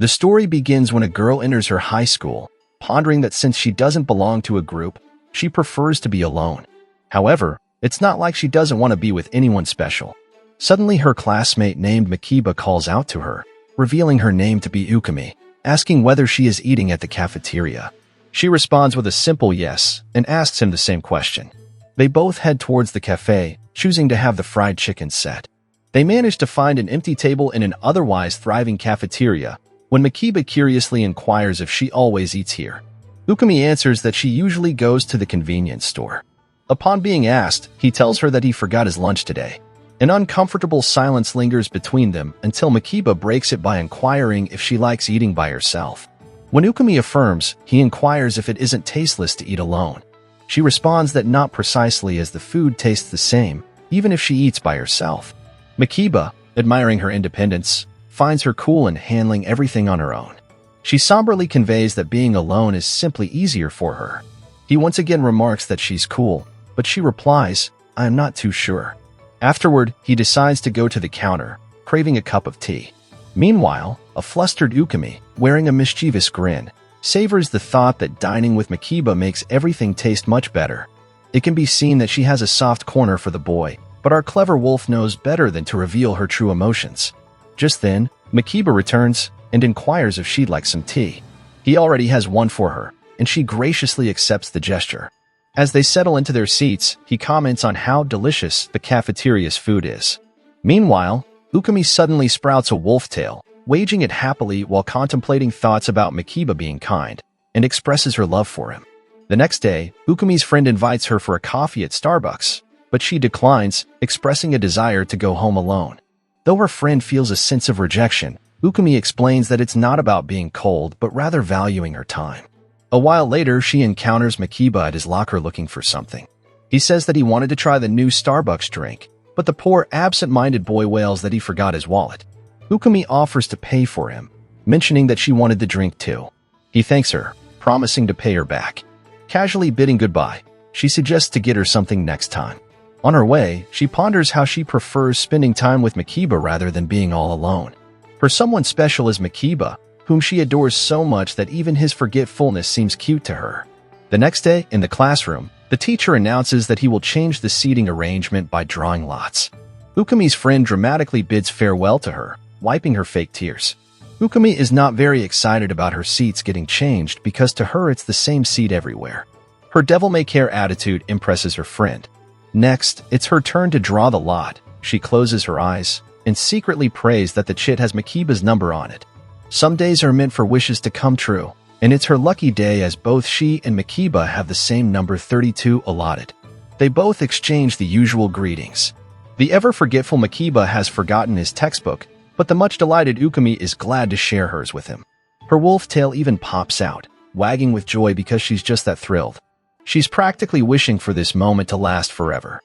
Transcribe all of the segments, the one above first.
The story begins when a girl enters her high school, pondering that since she doesn't belong to a group, she prefers to be alone. However, it's not like she doesn't want to be with anyone special. Suddenly, her classmate named Makiba calls out to her, revealing her name to be Ukami, asking whether she is eating at the cafeteria. She responds with a simple yes and asks him the same question. They both head towards the cafe, choosing to have the fried chicken set. They manage to find an empty table in an otherwise thriving cafeteria when Makiba curiously inquires if she always eats here. Ukami answers that she usually goes to the convenience store. Upon being asked, he tells her that he forgot his lunch today. An uncomfortable silence lingers between them until Makiba breaks it by inquiring if she likes eating by herself. When Ukami affirms, he inquires if it isn't tasteless to eat alone. She responds that not precisely, as the food tastes the same, even if she eats by herself. Makiba, admiring her independence, finds her cool in handling everything on her own. She somberly conveys that being alone is simply easier for her. He once again remarks that she's cool, but she replies, "I am not too sure." Afterward, he decides to go to the counter, craving a cup of tea. Meanwhile, a flustered Ukami, wearing a mischievous grin, savors the thought that dining with Makiba makes everything taste much better. It can be seen that she has a soft corner for the boy, but our clever wolf knows better than to reveal her true emotions. Just then, Makiba returns and inquires if she'd like some tea. He already has one for her, and she graciously accepts the gesture. As they settle into their seats, he comments on how delicious the cafeteria's food is. Meanwhile, Ukami suddenly sprouts a wolf tail, waging it happily while contemplating thoughts about Makiba being kind, and expresses her love for him. The next day, Ukami's friend invites her for a coffee at Starbucks, but she declines, expressing a desire to go home alone. Though her friend feels a sense of rejection, Ukami explains that it's not about being cold but rather valuing her time. A while later, she encounters Makiba at his locker looking for something. He says that he wanted to try the new Starbucks drink, but the poor absent-minded boy wails that he forgot his wallet. Ukami offers to pay for him, mentioning that she wanted the drink too. He thanks her, promising to pay her back. Casually bidding goodbye, she suggests to get her something next time. On her way, she ponders how she prefers spending time with Makiba rather than being all alone. For someone special is Makiba, whom she adores so much that even his forgetfulness seems cute to her. The next day, in the classroom, the teacher announces that he will change the seating arrangement by drawing lots. Ukami's friend dramatically bids farewell to her, wiping her fake tears. Ukami is not very excited about her seats getting changed because to her it's the same seat everywhere. Her devil-may-care attitude impresses her friend. Next, it's her turn to draw the lot. She closes her eyes and secretly prays that the chit has Makiba's number on it. Some days are meant for wishes to come true, and it's her lucky day as both she and Makiba have the same number 32 allotted. They both exchange the usual greetings. The ever-forgetful Makiba has forgotten his textbook, but the much-delighted Ukami is glad to share hers with him. Her wolf tail even pops out, wagging with joy because she's just that thrilled. She's practically wishing for this moment to last forever.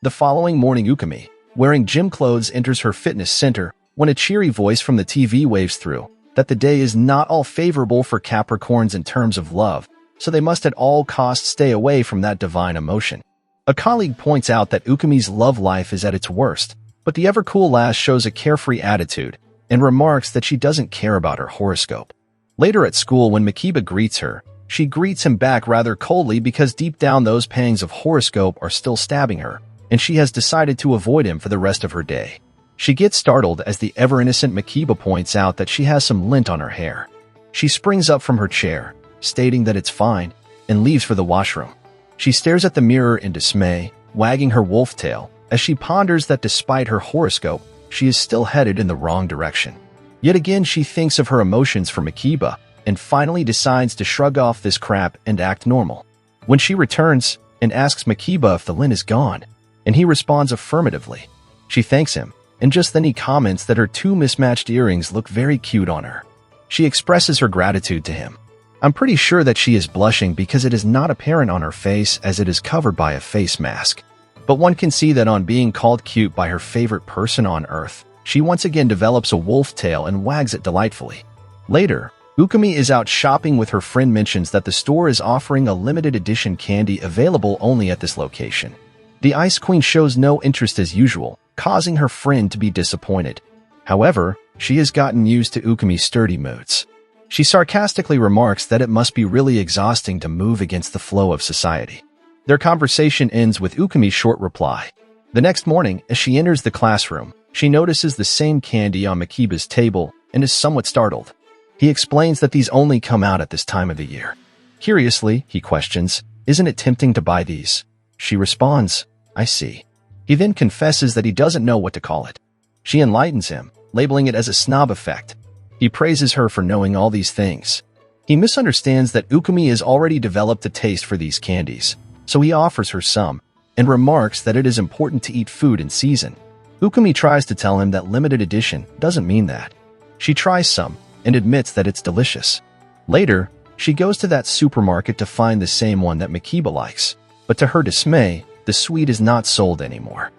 The following morning, Ukami, wearing gym clothes, enters her fitness center when a cheery voice from the TV waves through that the day is not all favorable for Capricorns in terms of love, so they must at all costs stay away from that divine emotion. A colleague points out that Ukami's love life is at its worst, but the ever-cool lass shows a carefree attitude and remarks that she doesn't care about her horoscope. Later at school, when Makiba greets her, she greets him back rather coldly because deep down those pangs of horoscope are still stabbing her, and she has decided to avoid him for the rest of her day. She gets startled as the ever-innocent Makiba points out that she has some lint on her hair. She springs up from her chair, stating that it's fine, and leaves for the washroom. She stares at the mirror in dismay, wagging her wolf tail, as she ponders that despite her horoscope, she is still headed in the wrong direction. Yet again, she thinks of her emotions for Makiba, and finally decides to shrug off this crap and act normal. When she returns and asks Makiba if the lint is gone, and he responds affirmatively, she thanks him, and just then he comments that her two mismatched earrings look very cute on her. She expresses her gratitude to him. I'm pretty sure that she is blushing because it is not apparent on her face as it is covered by a face mask. But one can see that on being called cute by her favorite person on earth, she once again develops a wolf tail and wags it delightfully. Later, Ukami is out shopping with her friend, mentions that the store is offering a limited edition candy available only at this location. The Ice Queen shows no interest as usual, causing her friend to be disappointed. However, She has gotten used to Ukumi's sturdy moods. She sarcastically remarks that it must be really exhausting to move against the flow of society. Their conversation ends with Ukumi's short reply. The next morning, as she enters the classroom, she notices the same candy on Makiba's table and is somewhat startled. He explains that these only come out at this time of the year. Curiously, he questions, "Isn't it tempting to buy these?" She responds, "I see." He then confesses that he doesn't know what to call it. She enlightens him, labeling it as a snob effect. He praises her for knowing all these things. He misunderstands that Ukumi has already developed a taste for these candies, so he offers her some, and remarks that it is important to eat food in season. Ukumi tries to tell him that limited edition doesn't mean that. She tries some, and admits that it's delicious. Later, she goes to that supermarket to find the same one that Makiba likes, but to her dismay, the sweet is not sold anymore.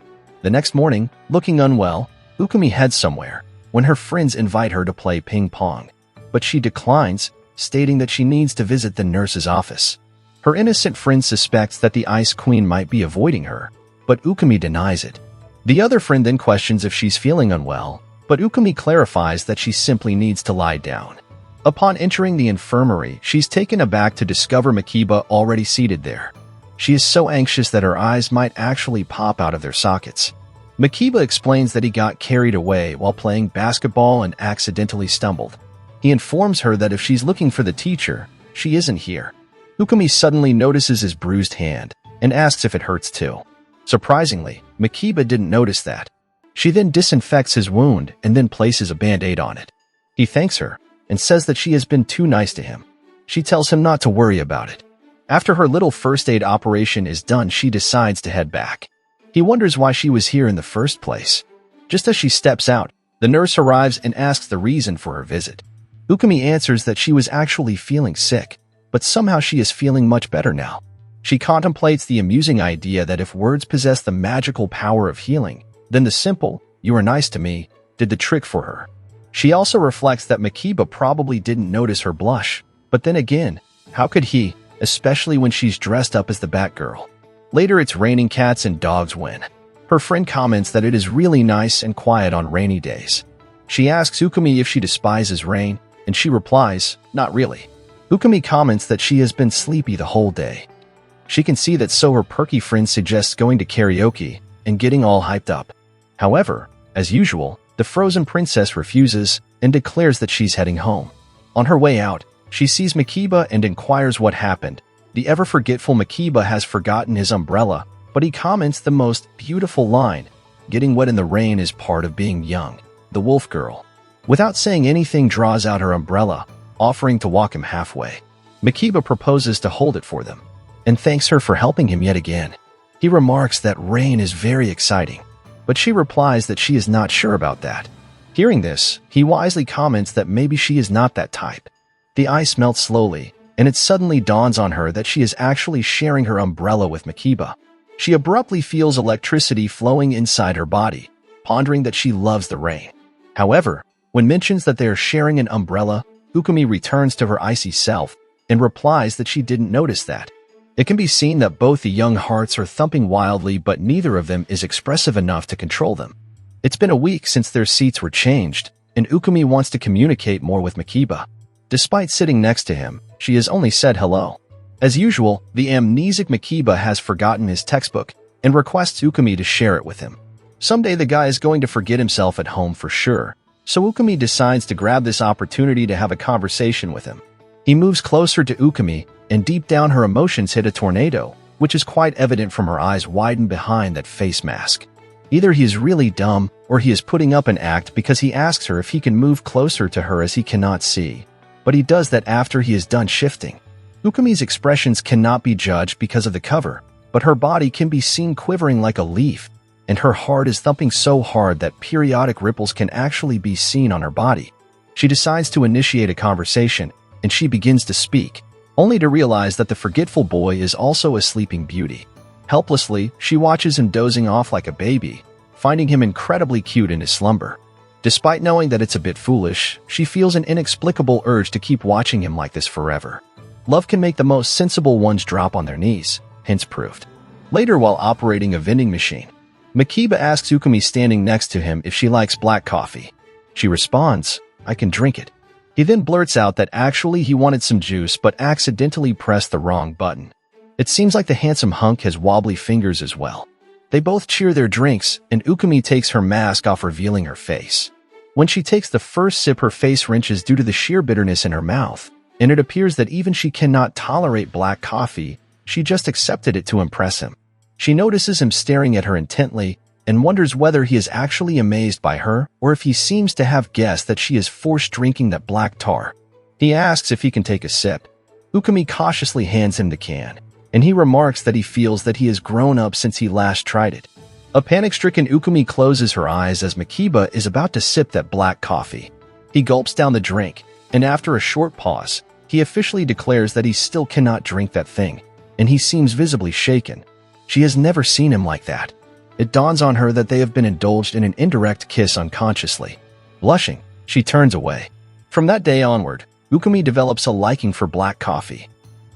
The next morning, looking unwell, Ukumi heads somewhere, when her friends invite her to play ping pong, but she declines, stating that she needs to visit the nurse's office. Her innocent friend suspects that the Ice Queen might be avoiding her, but Ukumi denies it. The other friend then questions if she's feeling unwell, but Ukumi clarifies that she simply needs to lie down. Upon entering the infirmary, she's taken aback to discover Makiba already seated there. She is so anxious that her eyes might actually pop out of their sockets. Makiba explains that he got carried away while playing basketball and accidentally stumbled. He informs her that if she's looking for the teacher, she isn't here. Ukumi suddenly notices his bruised hand and asks if it hurts too. Surprisingly, Makiba didn't notice that. She then disinfects his wound and then places a band-aid on it. He thanks her and says that she has been too nice to him. She tells him not to worry about it. After her little first aid operation is done, she decides to head back. He wonders why she was here in the first place. Just as she steps out, the nurse arrives and asks the reason for her visit. Ukumi answers that she was actually feeling sick, but somehow she is feeling much better now. She contemplates the amusing idea that if words possess the magical power of healing, then the simple, "You are nice to me," did the trick for her. She also reflects that Makiba probably didn't notice her blush, but then again, how could he, especially when she's dressed up as the Batgirl? Later, it's raining cats and dogs win. Her friend comments that it is really nice and quiet on rainy days. She asks Ukumi if she despises rain, and she replies, "Not really." Ukumi comments that she has been sleepy the whole day. She can see that, so her perky friend suggests going to karaoke and getting all hyped up. However, as usual, the frozen princess refuses and declares that she's heading home. On her way out, she sees Makiba and inquires what happened. The ever-forgetful Makiba has forgotten his umbrella, but he comments the most beautiful line, "Getting wet in the rain is part of being young." The wolf girl, without saying anything, draws out her umbrella, offering to walk him halfway. Makiba proposes to hold it for them, and thanks her for helping him yet again. He remarks that rain is very exciting, but she replies that she is not sure about that. Hearing this, he wisely comments that maybe she is not that type. The ice melts slowly, and it suddenly dawns on her that she is actually sharing her umbrella with Makiba. She abruptly feels electricity flowing inside her body, pondering that she loves the rain. However, when mentions that they are sharing an umbrella, Ukumi returns to her icy self and replies that she didn't notice that. It can be seen that both the young hearts are thumping wildly, but neither of them is expressive enough to control them. It's been a week since their seats were changed, and Ukumi wants to communicate more with Makiba. Despite sitting next to him, she has only said hello. As usual, the amnesic Makiba has forgotten his textbook and requests Ukumi to share it with him. Someday the guy is going to forget himself at home for sure, so Ukumi decides to grab this opportunity to have a conversation with him. He moves closer to Ukumi, and deep down her emotions hit a tornado, which is quite evident from her eyes widen behind that face mask. Either he is really dumb, or he is putting up an act because he asks her if he can move closer to her as he cannot see. But he does that after he is done shifting. Ukumi's expressions cannot be judged because of the cover, but her body can be seen quivering like a leaf, and her heart is thumping so hard that periodic ripples can actually be seen on her body. She decides to initiate a conversation, and she begins to speak, only to realize that the forgetful boy is also a sleeping beauty. Helplessly, she watches him dozing off like a baby, finding him incredibly cute in his slumber. Despite knowing that it's a bit foolish, she feels an inexplicable urge to keep watching him like this forever. Love can make the most sensible ones drop on their knees, hence proved. Later, while operating a vending machine, Makiba asks Ukumi standing next to him if she likes black coffee. She responds, "I can drink it." He then blurts out that actually he wanted some juice but accidentally pressed the wrong button. It seems like the handsome hunk has wobbly fingers as well. They both cheer their drinks, and Ukumi takes her mask off, revealing her face. When she takes the first sip, her face wrenches due to the sheer bitterness in her mouth, and it appears that even she cannot tolerate black coffee. She just accepted it to impress him. She notices him staring at her intently and wonders whether he is actually amazed by her or if he seems to have guessed that she is forced drinking that black tar. He asks if he can take a sip. Ukumi cautiously hands him the can, and he remarks that he feels that he has grown up since he last tried it. A panic-stricken Ukumi closes her eyes as Makiba is about to sip that black coffee. He gulps down the drink, and after a short pause, he officially declares that he still cannot drink that thing, and he seems visibly shaken. She has never seen him like that. It dawns on her that they have been indulged in an indirect kiss unconsciously. Blushing, she turns away. From that day onward, Ukumi develops a liking for black coffee.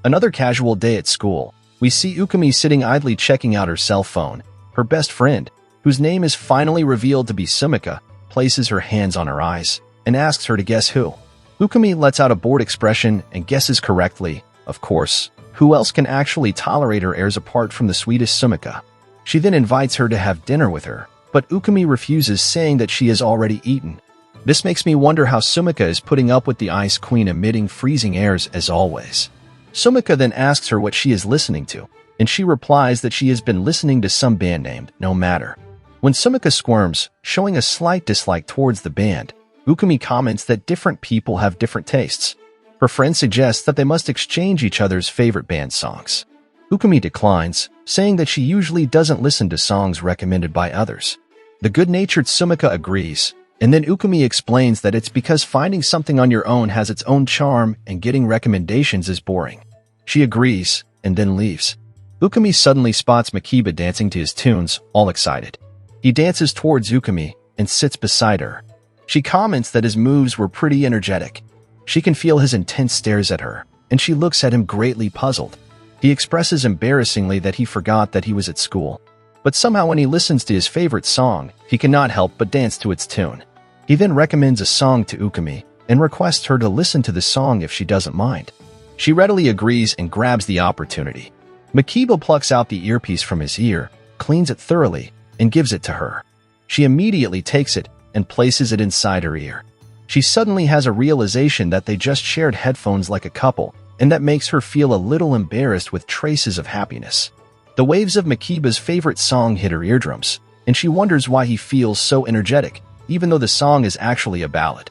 Another casual day at school, we see Ukumi sitting idly checking out her cell phone. Her best friend, whose name is finally revealed to be Sumika, places her hands on her eyes and asks her to guess who. Ukumi lets out a bored expression and guesses correctly. Of course, who else can actually tolerate her airs apart from the sweetest Sumika? She then invites her to have dinner with her, but Ukumi refuses, saying that she has already eaten. This makes me wonder how Sumika is putting up with the Ice Queen emitting freezing airs as always. Sumika then asks her what she is listening to, and she replies that she has been listening to some band named No Matter. When Sumika squirms, showing a slight dislike towards the band, Ukumi comments that different people have different tastes. Her friend suggests that they must exchange each other's favorite band songs. Ukumi declines, saying that she usually doesn't listen to songs recommended by others. The good-natured Sumika agrees, and then Ukumi explains that it's because finding something on your own has its own charm and getting recommendations is boring. She agrees, and then leaves. Ukumi suddenly spots Makiba dancing to his tunes, all excited. He dances towards Ukumi and sits beside her. She comments that his moves were pretty energetic. She can feel his intense stares at her, and she looks at him greatly puzzled. He expresses embarrassingly that he forgot that he was at school. But somehow when he listens to his favorite song, he cannot help but dance to its tune. He then recommends a song to Ukumi and requests her to listen to the song if she doesn't mind. She readily agrees and grabs the opportunity. Makiba plucks out the earpiece from his ear, cleans it thoroughly, and gives it to her. She immediately takes it and places it inside her ear. She suddenly has a realization that they just shared headphones like a couple, and that makes her feel a little embarrassed with traces of happiness. The waves of Makiba's favorite song hit her eardrums, and she wonders why he feels so energetic, even though the song is actually a ballad.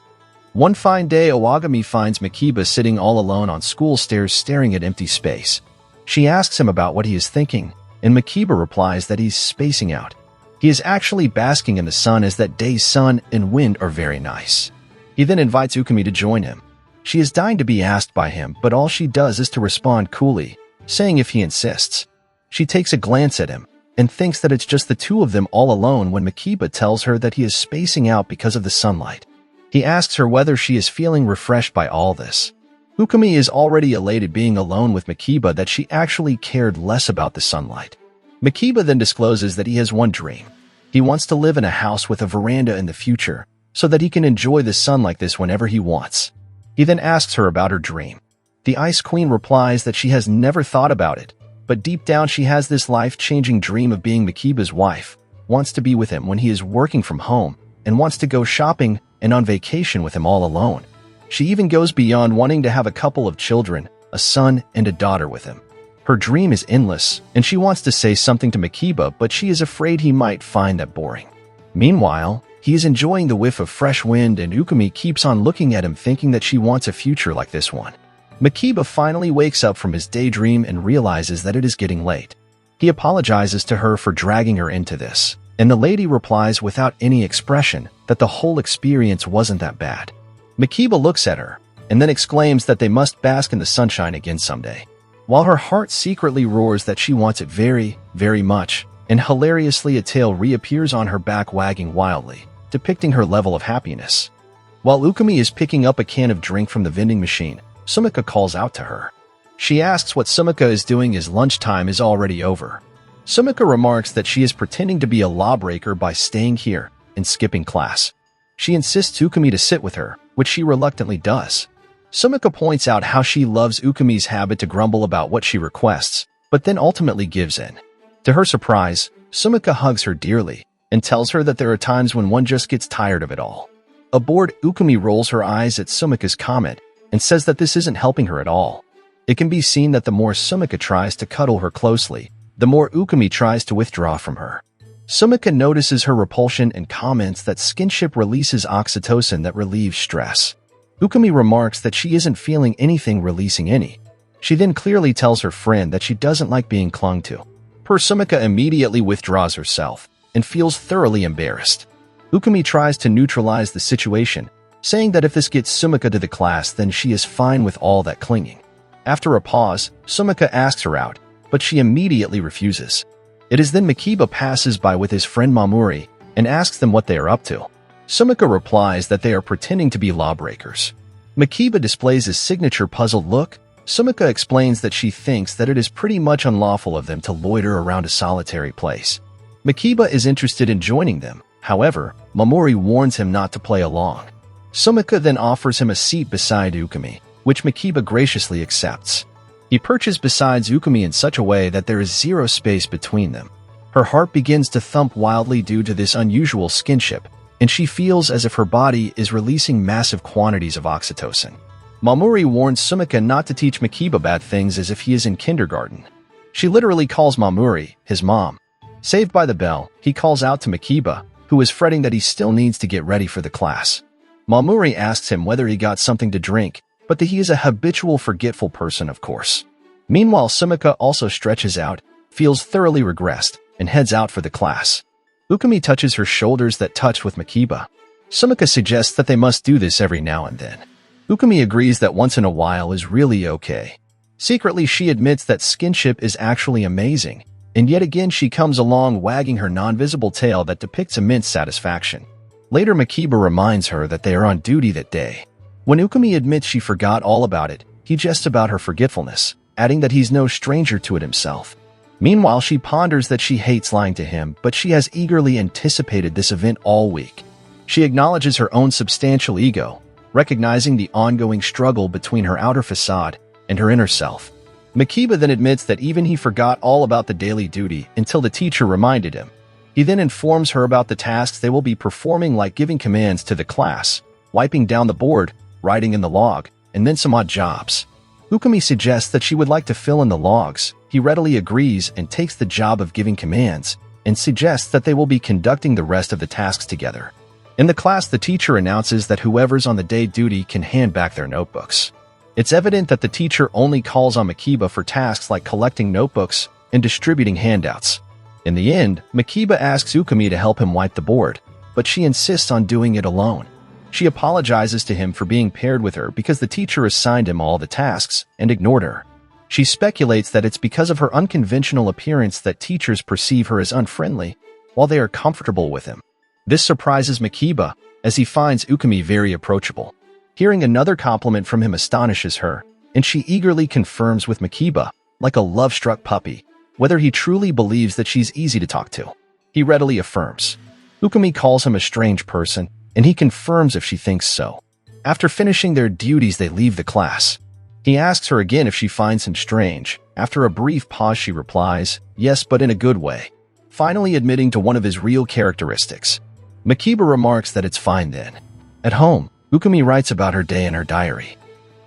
One fine day, Owagami finds Makiba sitting all alone on school stairs staring at empty space. She asks him about what he is thinking, and Makiba replies that he's spacing out. He is actually basking in the sun, as that day's sun and wind are very nice. He then invites Ukumi to join him. She is dying to be asked by him, but all she does is to respond coolly, saying if he insists. She takes a glance at him and thinks that it's just the two of them all alone when Makiba tells her that he is spacing out because of the sunlight. He asks her whether she is feeling refreshed by all this. Ukumi is already elated being alone with Makiba that she actually cared less about the sunlight. Makiba then discloses that he has one dream. He wants to live in a house with a veranda in the future so that he can enjoy the sun like this whenever he wants. He then asks her about her dream. The Ice Queen replies that she has never thought about it, but deep down she has this life-changing dream of being Makiba's wife, wants to be with him when he is working from home, and wants to go shopping and on vacation with him all alone. She even goes beyond wanting to have a couple of children, a son and a daughter with him. Her dream is endless, and she wants to say something to Makiba, but she is afraid he might find that boring. Meanwhile, he is enjoying the whiff of fresh wind, and Ukumi keeps on looking at him, thinking that she wants a future like this one. Makiba finally wakes up from his daydream and realizes that it is getting late. He apologizes to her for dragging her into this, and the lady replies without any expression that the whole experience wasn't that bad. Makiba looks at her, and then exclaims that they must bask in the sunshine again someday, while her heart secretly roars that she wants it very, very much, and hilariously a tail reappears on her back wagging wildly, depicting her level of happiness. While Ukumi is picking up a can of drink from the vending machine, Sumika calls out to her. She asks what Sumika is doing as lunchtime is already over. Sumika remarks that she is pretending to be a lawbreaker by staying here and skipping class. She insists Ukumi to sit with her, which she reluctantly does. Sumika points out how she loves Ukumi's habit to grumble about what she requests, but then ultimately gives in. To her surprise, Sumika hugs her dearly and tells her that there are times when one just gets tired of it all. Aboard, Ukumi rolls her eyes at Sumika's comment and says that this isn't helping her at all. It can be seen that the more Sumika tries to cuddle her closely, the more Ukumi tries to withdraw from her. Sumika notices her repulsion and comments that skinship releases oxytocin that relieves stress. Ukumi remarks that she isn't feeling anything releasing any. She then clearly tells her friend that she doesn't like being clung to. Sumika immediately withdraws herself and feels thoroughly embarrassed. Ukumi tries to neutralize the situation, saying that if this gets Sumika to the class, then she is fine with all that clinging. After a pause, Sumika asks her out, but she immediately refuses. It is then Makiba passes by with his friend Mamori and asks them what they are up to. Sumika replies that they are pretending to be lawbreakers. Makiba displays his signature puzzled look. Sumika explains that she thinks that it is pretty much unlawful of them to loiter around a solitary place. Makiba is interested in joining them. However, Mamori warns him not to play along. Sumika then offers him a seat beside Ukumi, which Makiba graciously accepts. He perches beside Ukumi in such a way that there is zero space between them. Her heart begins to thump wildly due to this unusual skinship, and she feels as if her body is releasing massive quantities of oxytocin. Mamori warns Sumika not to teach Makiba bad things as if he is in kindergarten. She literally calls Mamori his mom. Saved by the bell, he calls out to Makiba, who is fretting that he still needs to get ready for the class. Mamori asks him whether he got something to drink, but that he is a habitual forgetful person, of course. Meanwhile, Sumika also stretches out, feels thoroughly regressed, and heads out for the class. Ukumi touches her shoulders that touch with Makiba. Sumika suggests that they must do this every now and then. Ukumi agrees that once in a while is really okay. Secretly, she admits that skinship is actually amazing, and yet again she comes along wagging her non-visible tail that depicts immense satisfaction. Later, Makiba reminds her that they are on duty that day. When Ukumi admits she forgot all about it, he jests about her forgetfulness, adding that he's no stranger to it himself. Meanwhile, she ponders that she hates lying to him, but she has eagerly anticipated this event all week. She acknowledges her own substantial ego, recognizing the ongoing struggle between her outer facade and her inner self. Makiba then admits that even he forgot all about the daily duty until the teacher reminded him. He then informs her about the tasks they will be performing, like giving commands to the class, wiping down the board, writing in the log, and then some odd jobs. Ukumi suggests that she would like to fill in the logs. He readily agrees and takes the job of giving commands, and suggests that they will be conducting the rest of the tasks together. In the class, the teacher announces that whoever's on the day duty can hand back their notebooks. It's evident that the teacher only calls on Makiba for tasks like collecting notebooks and distributing handouts. In the end, Makiba asks Ukumi to help him wipe the board, but she insists on doing it alone. She apologizes to him for being paired with her because the teacher assigned him all the tasks and ignored her. She speculates that it's because of her unconventional appearance that teachers perceive her as unfriendly, while they are comfortable with him. This surprises Makiba, as he finds Ukumi very approachable. Hearing another compliment from him astonishes her, and she eagerly confirms with Makiba, like a love-struck puppy, whether he truly believes that she's easy to talk to. He readily affirms. Ukumi calls him a strange person, and he confirms if she thinks so. After finishing their duties, they leave the class. He asks her again if she finds him strange. After a brief pause, she replies, yes, but in a good way, finally admitting to one of his real characteristics. Makiba remarks that it's fine then. At home, Ukumi writes about her day in her diary.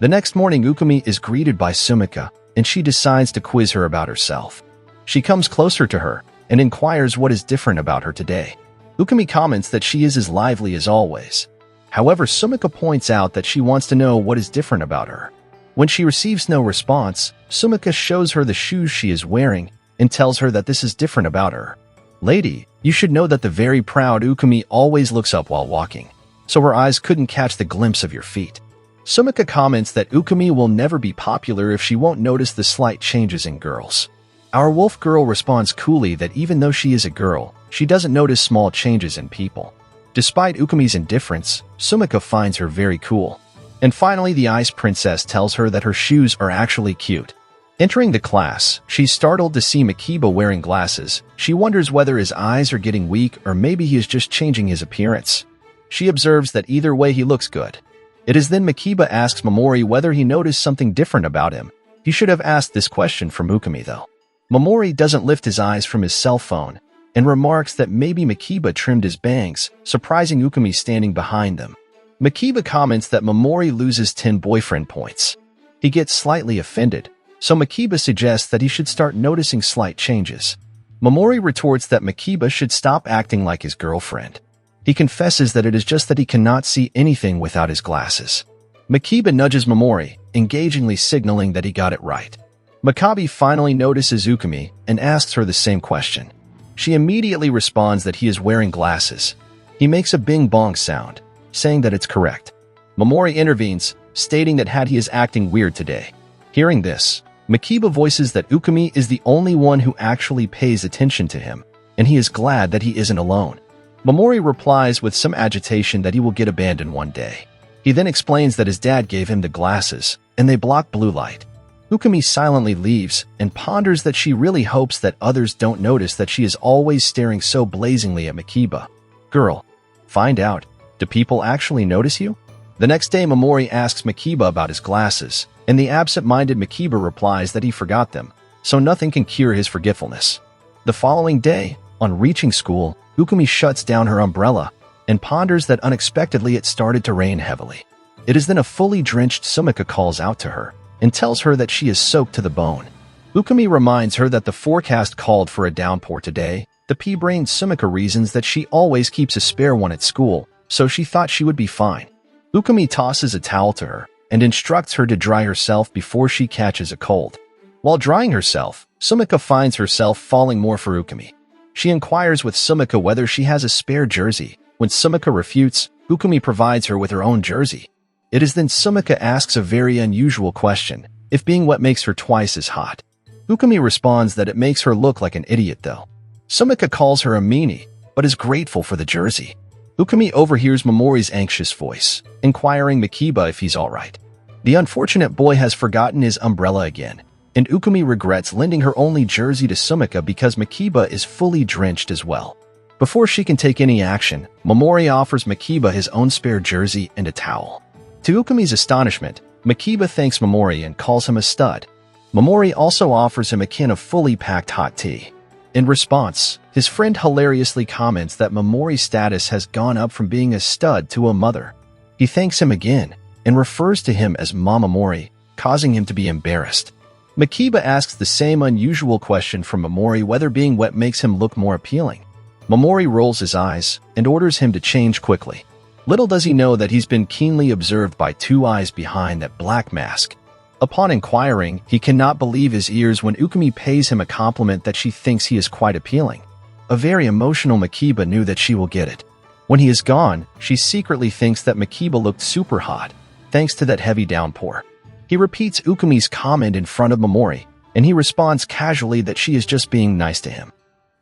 The next morning, Ukumi is greeted by Sumika, and she decides to quiz her about herself. She comes closer to her and inquires what is different about her today. Ukumi comments that she is as lively as always. However, Sumika points out that she wants to know what is different about her. When she receives no response, Sumika shows her the shoes she is wearing and tells her that this is different about her. Lady, you should know that the very proud Ukumi always looks up while walking, so her eyes couldn't catch the glimpse of your feet. Sumika comments that Ukumi will never be popular if she won't notice the slight changes in girls. Our wolf girl responds coolly that even though she is a girl, she doesn't notice small changes in people. Despite Ukumi's indifference, Sumika finds her very cool. And finally, the Ice Princess tells her that her shoes are actually cute. Entering the class, she's startled to see Makiba wearing glasses. She wonders whether his eyes are getting weak or maybe he is just changing his appearance. She observes that either way he looks good. It is then Makiba asks Momori whether he noticed something different about him. He should have asked this question from Ukumi though. Momori doesn't lift his eyes from his cell phone and remarks that maybe Makiba trimmed his bangs, surprising Ukumi standing behind them. Makiba comments that Momori loses 10 boyfriend points. He gets slightly offended, so Makiba suggests that he should start noticing slight changes. Momori retorts that Makiba should stop acting like his girlfriend. He confesses that it is just that he cannot see anything without his glasses. Makiba nudges Momori, engagingly signaling that he got it right. Makabe finally notices Ukumi and asks her the same question. She immediately responds that he is wearing glasses. He makes a bing-bong sound, saying that it's correct. Momori intervenes, stating that he is acting weird today. Hearing this, Makiba voices that Ukumi is the only one who actually pays attention to him, and he is glad that he isn't alone. Momori replies with some agitation that he will get abandoned one day. He then explains that his dad gave him the glasses, and they block blue light. Ukumi silently leaves and ponders that she really hopes that others don't notice that she is always staring so blazingly at Makiba. Girl, find out, do people actually notice you? The next day Momori asks Makiba about his glasses, and the absent-minded Makiba replies that he forgot them, so nothing can cure his forgetfulness. The following day, on reaching school, Ukumi shuts down her umbrella and ponders that unexpectedly it started to rain heavily. It is then a fully drenched Sumika calls out to her and tells her that she is soaked to the bone. Ukumi reminds her that the forecast called for a downpour today. The pea-brained Sumika reasons that she always keeps a spare one at school, so she thought she would be fine. Ukumi tosses a towel to her and instructs her to dry herself before she catches a cold. While drying herself, Sumika finds herself falling more for Ukumi. She inquires with Sumika whether she has a spare jersey. When Sumika refutes, Ukumi provides her with her own jersey. It is then Sumika asks a very unusual question, if being wet makes her twice as hot. Ukumi responds that it makes her look like an idiot though. Sumika calls her a meanie, but is grateful for the jersey. Ukumi overhears Momori's anxious voice, inquiring Makiba if he's alright. The unfortunate boy has forgotten his umbrella again, and Ukumi regrets lending her only jersey to Sumika because Makiba is fully drenched as well. Before she can take any action, Momori offers Makiba his own spare jersey and a towel. To Ukumi's astonishment, Makiba thanks Momori and calls him a stud. Momori also offers him a can of fully packed hot tea. In response, his friend hilariously comments that Momori's status has gone up from being a stud to a mother. He thanks him again and refers to him as Mama Mori, causing him to be embarrassed. Makiba asks the same unusual question from Momori whether being wet makes him look more appealing. Momori rolls his eyes and orders him to change quickly. Little does he know that he's been keenly observed by two eyes behind that black mask. Upon inquiring, he cannot believe his ears when Ukumi pays him a compliment that she thinks he is quite appealing. A very emotional Makiba knew that she will get it. When he is gone, she secretly thinks that Makiba looked super hot, thanks to that heavy downpour. He repeats Ukumi's comment in front of Momori, and he responds casually that she is just being nice to him.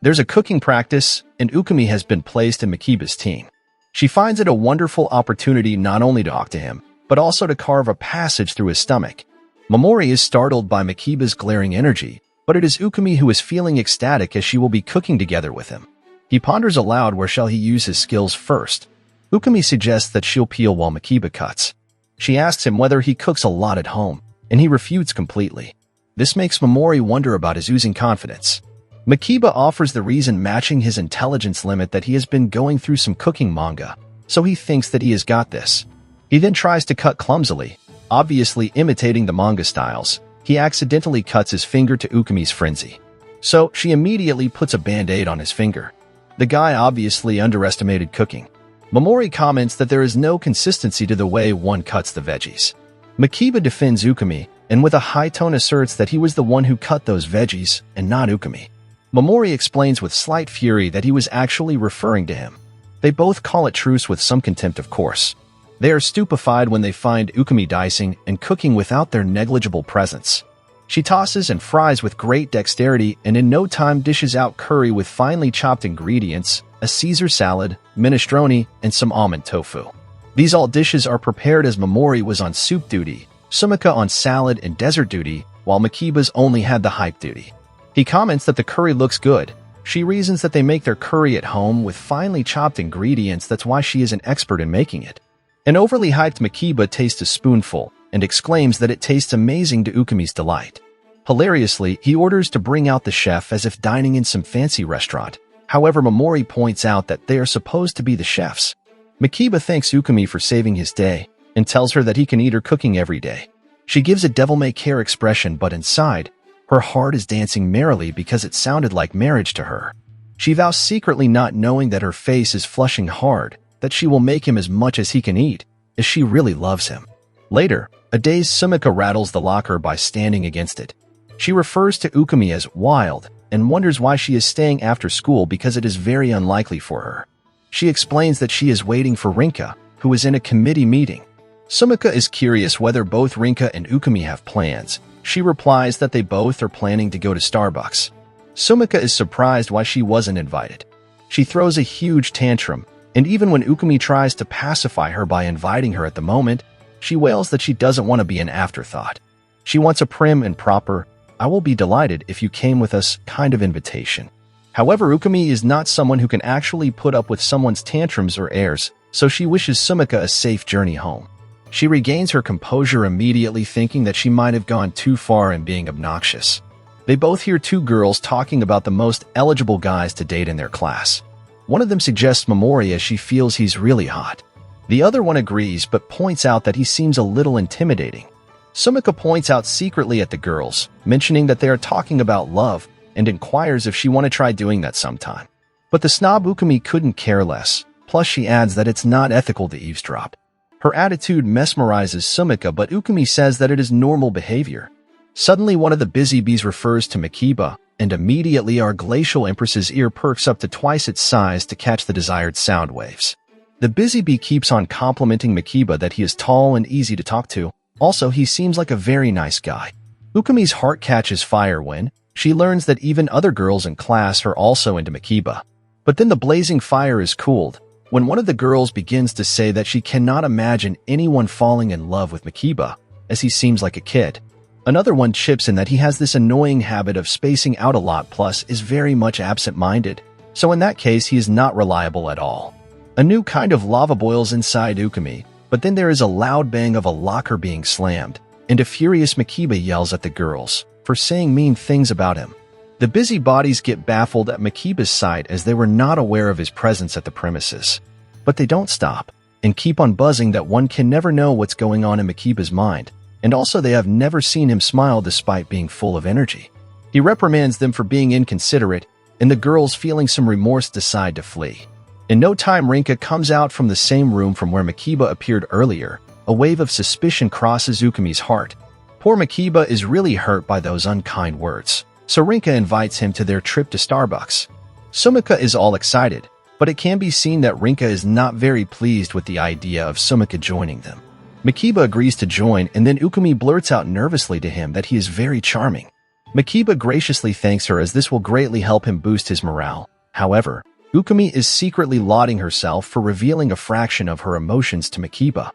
There's a cooking practice, and Ukumi has been placed in Makiba's team. She finds it a wonderful opportunity not only to talk to him, but also to carve a passage through his stomach. Momori is startled by Makiba's glaring energy, but it is Ukumi who is feeling ecstatic as she will be cooking together with him. He ponders aloud where shall he use his skills first. Ukumi suggests that she'll peel while Makiba cuts. She asks him whether he cooks a lot at home, and he refutes completely. This makes Momori wonder about his oozing confidence. Makiba offers the reason matching his intelligence limit that he has been going through some cooking manga, so he thinks that he has got this. He then tries to cut clumsily, obviously imitating the manga styles. He accidentally cuts his finger to Ukumi's frenzy. So she immediately puts a band-aid on his finger. The guy obviously underestimated cooking. Momori comments that there is no consistency to the way one cuts the veggies. Makiba defends Ukumi, and with a high tone asserts that he was the one who cut those veggies, and not Ukumi. Momori explains with slight fury that he was actually referring to him. They both call it truce with some contempt, of course. They are stupefied when they find Ukumi dicing and cooking without their negligible presence. She tosses and fries with great dexterity and in no time dishes out curry with finely chopped ingredients, a Caesar salad, minestrone, and some almond tofu. These all dishes are prepared as Momori was on soup duty, Sumika on salad and dessert duty, while Makiba's only had the hype duty. He comments that the curry looks good, She reasons that they make their curry at home with finely chopped ingredients, that's why she is an expert in making it. An overly hyped Makiba tastes a spoonful and exclaims that it tastes amazing to Ukami's delight. Hilariously, he orders to bring out the chef as if dining in some fancy restaurant. However, Momori points out that they are supposed to be the chefs. Makiba thanks Ukami for saving his day and tells her that he can eat her cooking every day. She gives a devil-may-care expression, but inside, her heart is dancing merrily because it sounded like marriage to her. She vows secretly, not knowing that her face is flushing hard, that she will make him as much as he can eat, as she really loves him. Later, a dazed Sumika rattles the locker by standing against it. She refers to Ukami as wild and wonders why she is staying after school because it is very unlikely for her. She explains that she is waiting for Rinka, who is in a committee meeting. Sumika is curious whether both Rinka and Ukami have plans. She replies that they both are planning to go to Starbucks. Sumika is surprised why she wasn't invited. She throws a huge tantrum, and even when Ukami tries to pacify her by inviting her at the moment, she wails that she doesn't want to be an afterthought. She wants a prim and proper, "I will be delighted if you came with us" kind of invitation. However, Ukami is not someone who can actually put up with someone's tantrums or airs, so she wishes Sumika a safe journey home. She regains her composure immediately, thinking that she might have gone too far in being obnoxious. They both hear two girls talking about the most eligible guys to date in their class. One of them suggests Momori as she feels he's really hot. The other one agrees but points out that he seems a little intimidating. Sumika points out secretly at the girls, mentioning that they are talking about love, and inquires if she want to try doing that sometime. But the snob Ukami couldn't care less, plus she adds that it's not ethical to eavesdrop. Her attitude mesmerizes Sumika, but Ukami says that it is normal behavior. Suddenly, one of the busy bees refers to Makiba, and immediately our glacial empress's ear perks up to twice its size to catch the desired sound waves. The busy bee keeps on complimenting Makiba that he is tall and easy to talk to. Also, he seems like a very nice guy. Ukami's heart catches fire when she learns that even other girls in class are also into Makiba. But then the blazing fire is cooled when one of the girls begins to say that she cannot imagine anyone falling in love with Makiba, as he seems like a kid. Another one chips in that he has this annoying habit of spacing out a lot, plus is very much absent-minded, so in that case he is not reliable at all. A new kind of lava boils inside Ukami, but then there is a loud bang of a locker being slammed, and a furious Makiba yells at the girls for saying mean things about him. The busybodies get baffled at Makiba's sight as they were not aware of his presence at the premises. But they don't stop, and keep on buzzing that one can never know what's going on in Makiba's mind, and also they have never seen him smile despite being full of energy. He reprimands them for being inconsiderate, and the girls, feeling some remorse, decide to flee. In no time, Rinka comes out from the same room from where Makiba appeared earlier. A wave of suspicion crosses Ukami's heart. Poor Makiba is really hurt by those unkind words, so Rinka invites him to their trip to Starbucks. Sumika is all excited, but it can be seen that Rinka is not very pleased with the idea of Sumika joining them. Makiba agrees to join, and then Ukami blurts out nervously to him that he is very charming. Makiba graciously thanks her as this will greatly help him boost his morale. However, Ukami is secretly lauding herself for revealing a fraction of her emotions to Makiba.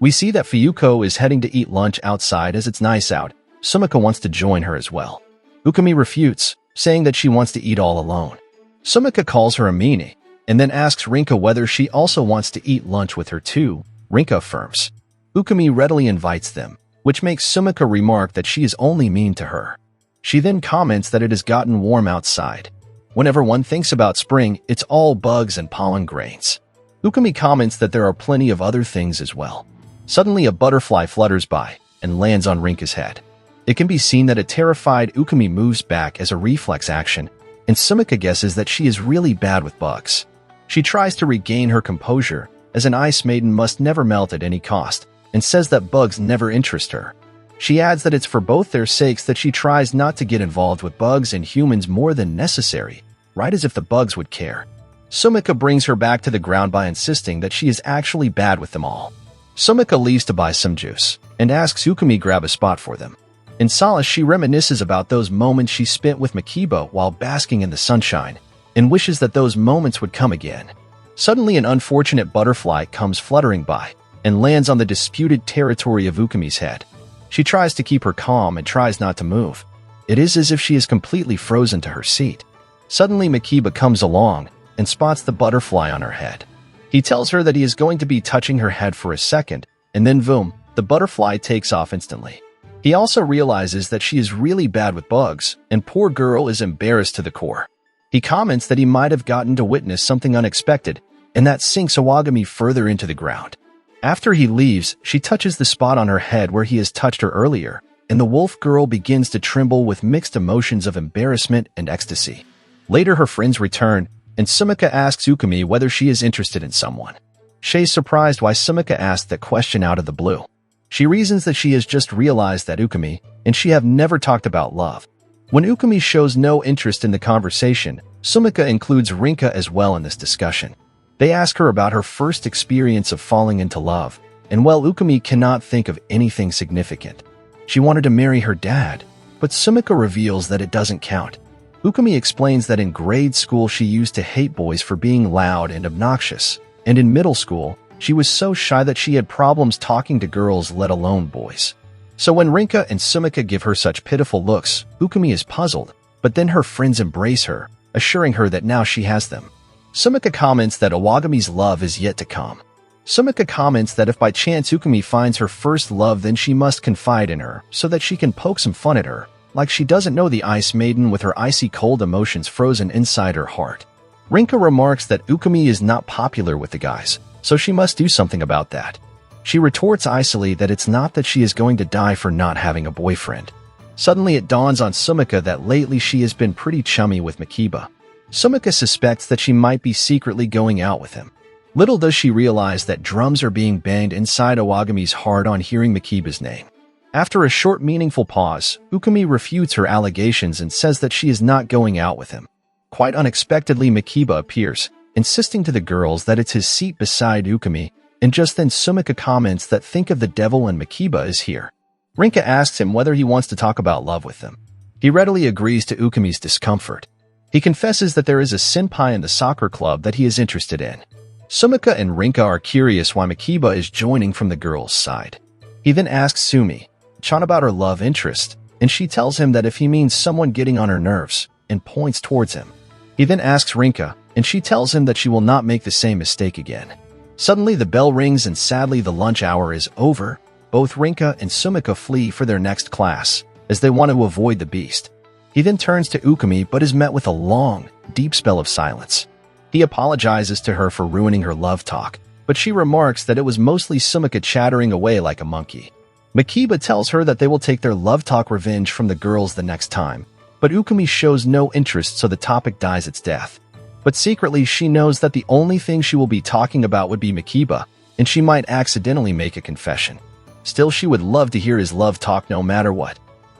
We see that Fuyuko is heading to eat lunch outside as it's nice out. Sumika wants to join her as well. Ukami refutes, saying that she wants to eat all alone. Sumika calls her a meanie, and then asks Rinka whether she also wants to eat lunch with her too. Rinka affirms. Ukami readily invites them, which makes Sumika remark that she is only mean to her. She then comments that it has gotten warm outside. Whenever one thinks about spring, it's all bugs and pollen grains. Ukami comments that there are plenty of other things as well. Suddenly, a butterfly flutters by and lands on Rinka's head. It can be seen that a terrified Ukami moves back as a reflex action, and Sumika guesses that she is really bad with bugs. She tries to regain her composure, as an ice maiden must never melt at any cost, and says that bugs never interest her. She adds that it's for both their sakes that she tries not to get involved with bugs and humans more than necessary, right as if the bugs would care. Sumika brings her back to the ground by insisting that she is actually bad with them all. Sumika leaves to buy some juice, and asks Ukami grab a spot for them. In solace, she reminisces about those moments she spent with Makiba while basking in the sunshine, and wishes that those moments would come again. Suddenly, an unfortunate butterfly comes fluttering by, and lands on the disputed territory of Ukami's head. She tries to keep her calm and tries not to move. It is as if she is completely frozen to her seat. Suddenly, Makiba comes along and spots the butterfly on her head. He tells her that he is going to be touching her head for a second, and then boom, the butterfly takes off instantly. He also realizes that she is really bad with bugs, and poor girl is embarrassed to the core. He comments that he might have gotten to witness something unexpected, and that sinks Owagami further into the ground. After he leaves, she touches the spot on her head where he has touched her earlier, and the wolf girl begins to tremble with mixed emotions of embarrassment and ecstasy. Later, her friends return, and Sumika asks Ukami whether she is interested in someone. Shei's surprised why Sumika asked that question out of the blue. She reasons that she has just realized that Ukami and she have never talked about love. When Ukami shows no interest in the conversation, Sumika includes Rinka as well in this discussion. They ask her about her first experience of falling into love, and while Ukami cannot think of anything significant, she wanted to marry her dad, but Sumika reveals that it doesn't count. Ukami explains that in grade school she used to hate boys for being loud and obnoxious, and in middle school, she was so shy that she had problems talking to girls, let alone boys. So when Rinka and Sumika give her such pitiful looks, Ukami is puzzled, but then her friends embrace her, assuring her that now she has them. Sumika comments that Owagami's love is yet to come. Sumika comments that if by chance Ukami finds her first love, then she must confide in her so that she can poke some fun at her, like she doesn't know the Ice Maiden with her icy cold emotions frozen inside her heart. Rinka remarks that Ukami is not popular with the guys, so she must do something about that. She retorts icily that it's not that she is going to die for not having a boyfriend. Suddenly it dawns on Sumika that lately she has been pretty chummy with Makiba. Sumika suspects that she might be secretly going out with him. Little does she realize that drums are being banged inside Owagami's heart on hearing Makiba's name. After a short meaningful pause, Ukami refutes her allegations and says that she is not going out with him. Quite unexpectedly, Makiba appears, insisting to the girls that it's his seat beside Ukami, and just then Sumika comments that think of the devil and Makiba is here. Rinka asks him whether he wants to talk about love with them. He readily agrees to Ukami's discomfort. He confesses that there is a senpai in the soccer club that he is interested in. Sumika and Rinka are curious why Makiba is joining from the girls' side. He then asks Sumi-chan about her love interest, and she tells him that if he means someone getting on her nerves, and points towards him. He then asks Rinka, and she tells him that she will not make the same mistake again. Suddenly the bell rings and sadly the lunch hour is over. Both Rinka and Sumika flee for their next class, as they want to avoid the beast. He then turns to Ukami but is met with a long, deep spell of silence. He apologizes to her for ruining her love talk, but she remarks that it was mostly Sumika chattering away like a monkey. Makiba tells her that they will take their love talk revenge from the girls the next time, but Ukami shows no interest, so the topic dies its death. But secretly she knows that the only thing she will be talking about would be Makiba, and she might accidentally make a confession. Still, she would love to hear his love talk no matter what.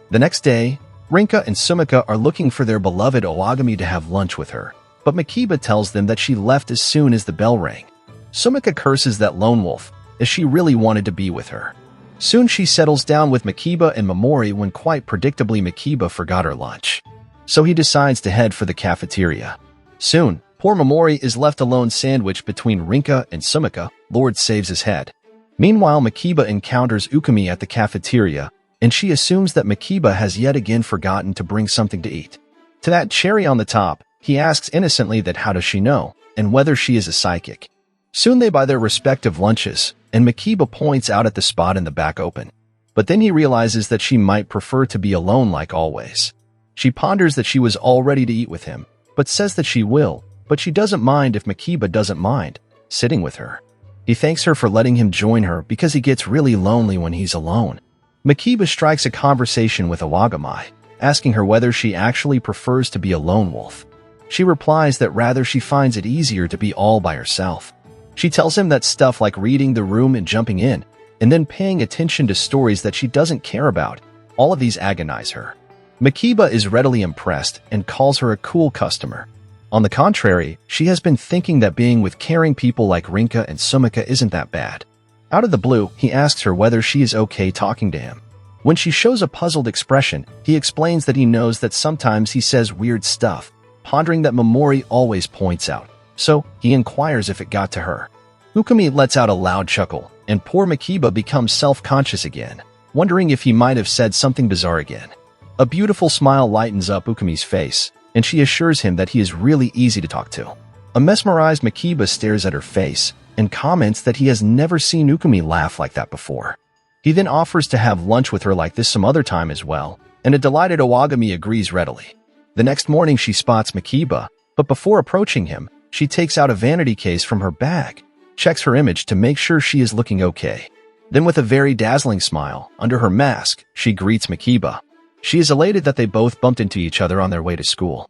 The next day, Rinka and Sumika are looking for their beloved Owagami to have lunch with her, but Makiba tells them that she left as soon as the bell rang. Sumika curses that lone wolf, as she really wanted to be with her. Soon she settles down with Makiba and Momori when quite predictably Makiba forgot her lunch. So he decides to head for the cafeteria. Soon, poor Momori is left alone sandwiched between Rinka and Sumika. Lord saves his head. Meanwhile, Makiba encounters Ukami at the cafeteria, and she assumes that Makiba has yet again forgotten to bring something to eat. To that cherry on the top, he asks innocently that how does she know, and whether she is a psychic. Soon they buy their respective lunches, and Makiba points out at the spot in the back open. But then he realizes that she might prefer to be alone like always. She ponders that she was all ready to eat with him, but says that she will, but she doesn't mind if Makiba doesn't mind sitting with her. He thanks her for letting him join her because he gets really lonely when he's alone. Makiba strikes a conversation with Owagami, asking her whether she actually prefers to be a lone wolf. She replies that rather she finds it easier to be all by herself. She tells him that stuff like reading the room and jumping in, and then paying attention to stories that she doesn't care about, all of these agonize her. Makiba is readily impressed and calls her a cool customer. On the contrary, she has been thinking that being with caring people like Rinka and Sumika isn't that bad. Out of the blue, he asks her whether she is okay talking to him. When she shows a puzzled expression, he explains that he knows that sometimes he says weird stuff, pondering that Momori always points out. So, he inquires if it got to her. Ukami lets out a loud chuckle, and poor Makiba becomes self-conscious again, wondering if he might have said something bizarre again. A beautiful smile lightens up Ukami's face, and she assures him that he is really easy to talk to. A mesmerized Makiba stares at her face and comments that he has never seen Ukumi laugh like that before. He then offers to have lunch with her like this some other time as well, and a delighted Owagami agrees readily. The next morning she spots Makiba, but before approaching him, she takes out a vanity case from her bag, checks her image to make sure she is looking okay. Then with a very dazzling smile, under her mask, she greets Makiba. She is elated that they both bumped into each other on their way to school.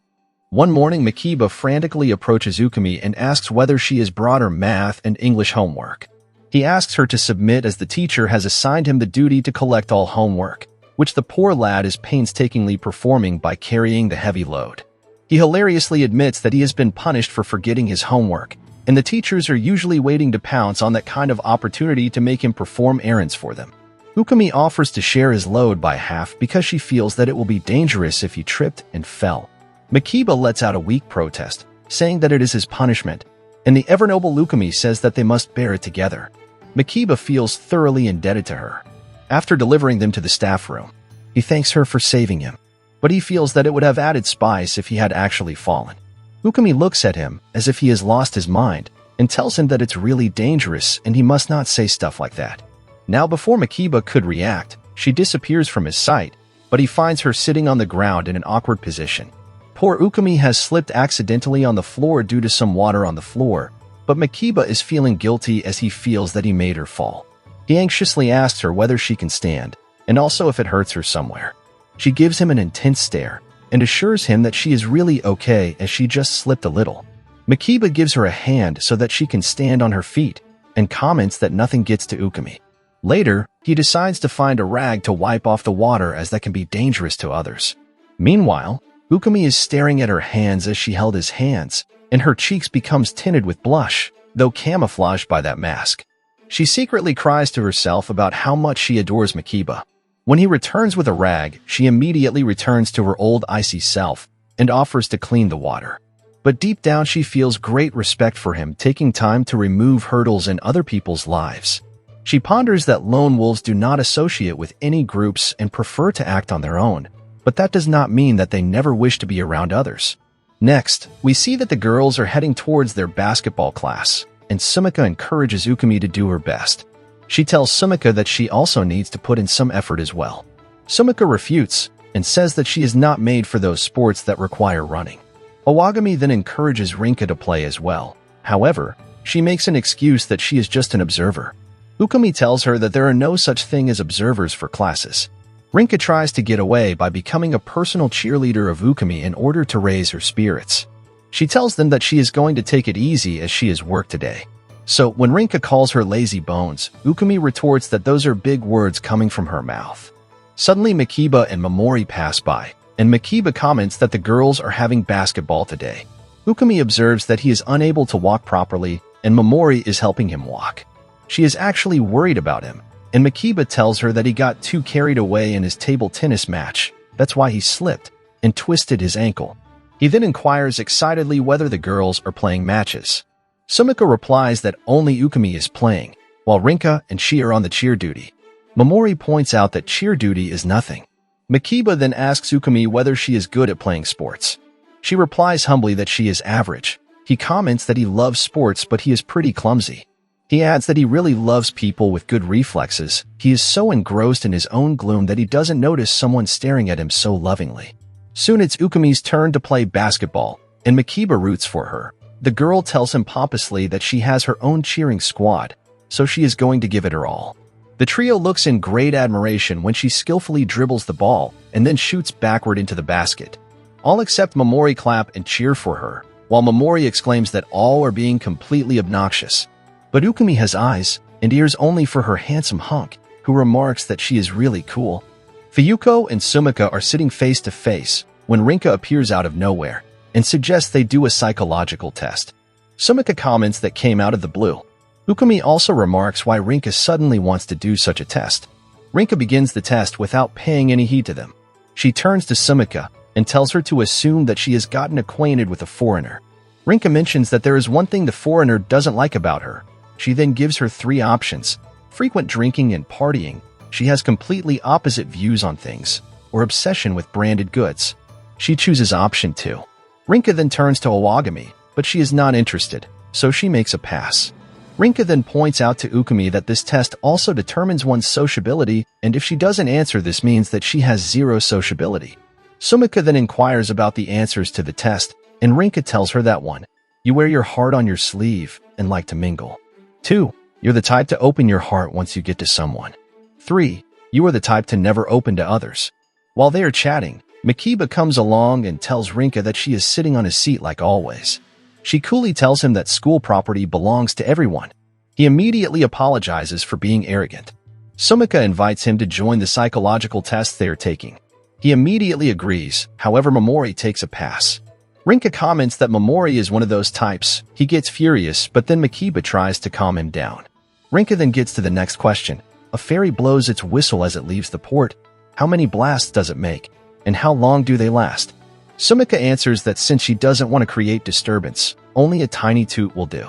One morning, Makiba frantically approaches Ukumi and asks whether she has brought her math and English homework. He asks her to submit as the teacher has assigned him the duty to collect all homework, which the poor lad is painstakingly performing by carrying the heavy load. He hilariously admits that he has been punished for forgetting his homework, and the teachers are usually waiting to pounce on that kind of opportunity to make him perform errands for them. Ukumi offers to share his load by half because she feels that it will be dangerous if he tripped and fell. Makiba lets out a weak protest, saying that it is his punishment, and the ever-noble Ukumi says that they must bear it together. Makiba feels thoroughly indebted to her. After delivering them to the staff room, he thanks her for saving him, but he feels that it would have added spice if he had actually fallen. Ukumi looks at him as if he has lost his mind and tells him that it's really dangerous and he must not say stuff like that. Now, before Makiba could react, she disappears from his sight, but he finds her sitting on the ground in an awkward position. Poor Ukumi has slipped accidentally on the floor due to some water on the floor, but Makiba is feeling guilty as he feels that he made her fall. He anxiously asks her whether she can stand, and also if it hurts her somewhere. She gives him an intense stare, and assures him that she is really okay as she just slipped a little. Makiba gives her a hand so that she can stand on her feet, and comments that nothing gets to Ukumi. Later, he decides to find a rag to wipe off the water as that can be dangerous to others. Meanwhile, Ukumi is staring at her hands as she held his hands, and her cheeks becomes tinted with blush, though camouflaged by that mask. She secretly cries to herself about how much she adores Makiba. When he returns with a rag, she immediately returns to her old icy self and offers to clean the water. But deep down she feels great respect for him taking time to remove hurdles in other people's lives. She ponders that lone wolves do not associate with any groups and prefer to act on their own, but that does not mean that they never wish to be around others. Next, we see that the girls are heading towards their basketball class, and Sumika encourages Ukumi to do her best. She tells Sumika that she also needs to put in some effort as well. Sumika refutes and says that she is not made for those sports that require running. Owagami then encourages Rinka to play as well. However, she makes an excuse that she is just an observer. Ukumi tells her that there are no such thing as observers for classes. Rinka tries to get away by becoming a personal cheerleader of Ukumi in order to raise her spirits. She tells them that she is going to take it easy as she has work today. So when Rinka calls her lazy bones, Ukumi retorts that those are big words coming from her mouth. Suddenly Makiba and Momori pass by, and Makiba comments that the girls are having basketball today. Ukumi observes that he is unable to walk properly, and Momori is helping him walk. She is actually worried about him, and Makiba tells her that he got too carried away in his table tennis match. That's why he slipped and twisted his ankle. He then inquires excitedly whether the girls are playing matches. Sumika replies that only Ukumi is playing, while Rinka and she are on the cheer duty. Momori points out that cheer duty is nothing. Makiba then asks Ukumi whether she is good at playing sports. She replies humbly that she is average. He comments that he loves sports but he is pretty clumsy. He adds that he really loves people with good reflexes. He is so engrossed in his own gloom that he doesn't notice someone staring at him so lovingly. Soon it's Ukumi's turn to play basketball, and Makiba roots for her. The girl tells him pompously that she has her own cheering squad, so she is going to give it her all. The trio looks in great admiration when she skillfully dribbles the ball and then shoots backward into the basket. All except Momori clap and cheer for her, while Momori exclaims that all are being completely obnoxious. But Ukumi has eyes and ears only for her handsome hunk, who remarks that she is really cool. Fuyuko and Sumika are sitting face to face when Rinka appears out of nowhere and suggests they do a psychological test. Sumika comments that came out of the blue. Ukumi also remarks why Rinka suddenly wants to do such a test. Rinka begins the test without paying any heed to them. She turns to Sumika and tells her to assume that she has gotten acquainted with a foreigner. Rinka mentions that there is one thing the foreigner doesn't like about her. She then gives her 3 options: frequent drinking and partying, she has completely opposite views on things, or obsession with branded goods. She chooses option 2. Rinka then turns to Owagami, but she is not interested, so she makes a pass. Rinka then points out to Ukami that this test also determines one's sociability, and if she doesn't answer, this means that she has zero sociability. Sumika then inquires about the answers to the test, and Rinka tells her that 1. You wear your heart on your sleeve and like to mingle. 2. You're the type to open your heart once you get to someone. 3. You are the type to never open to others. While they are chatting, Makiba comes along and tells Rinka that she is sitting on his seat like always. She coolly tells him that school property belongs to everyone. He immediately apologizes for being arrogant. Sumika invites him to join the psychological test they are taking. He immediately agrees, however Momori takes a pass. Rinka comments that Momori is one of those types. He gets furious, but then Makiba tries to calm him down. Rinka then gets to the next question. A ferry blows its whistle as it leaves the port. How many blasts does it make? And how long do they last? Sumika answers that since she doesn't want to create disturbance, only a tiny toot will do.